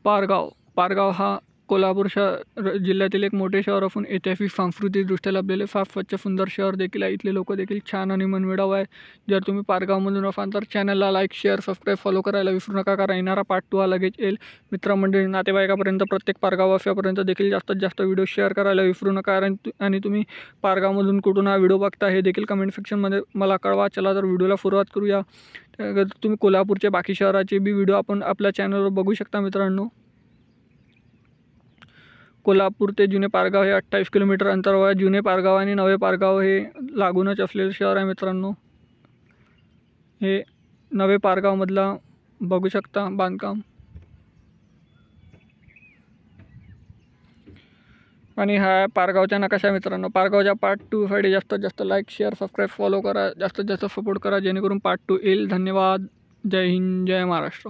पारगाव हा कोल्हापूर जिल्ह्यातील एक मोठे शहर असून ऐतिहासिक सांस्कृतिकदृष्ट्या लाभलेले फार स्वच्छ सुंदर शहर देखील आहे। इथले लोक देखील छान आणि मनमिळाऊ आहे। जर तुम्ही पारगावमधून असाल तर चॅनलला लाईक शेअर सबस्क्राईब फॉलो करायला विसरू नका, कारण येणारा पार्ट 2 हा लगेच येईल। मित्रमंडळी नातेवाईकापर्यंत प्रत्येक पारगाववासियापर्यंत देखील जास्तीत जास्त व्हिडिओ शेअर करायला विसरू नका। आणि तुम्ही पारगावमधून कुठून हा व्हिडिओ बघता हे देखील कमेंट सेक्शनमध्ये मला कळवा। चला तर व्हिडिओला सुरुवात करूया। तुम्ही कोल्हापूरचे बाकी शहराचे बी व्हिडिओ आपण आपल्या चॅनलवर बघू शकता मित्रांनो। कोल्हापूर ते जुने पारगाव हे 28 किलोमीटर अंतरावर आहे। जुने पारगाव आणि नवे पारगाव हे लागूनच असलेले शहर आहे मित्रांनो। हे नवे पारगावमधला बघू शकता बांधकाम। आणि हा पारगावचा नकाशा मित्रांनो। पारगावच्या पार्ट 2 साठी जास्तीत जास्त लाईक शेअर सबस्क्राईब फॉलो करा, जास्तीत जास्त सपोर्ट करा, जेणेकरून पार्ट 2 येईल। धन्यवाद। जय हिंद, जय महाराष्ट्र।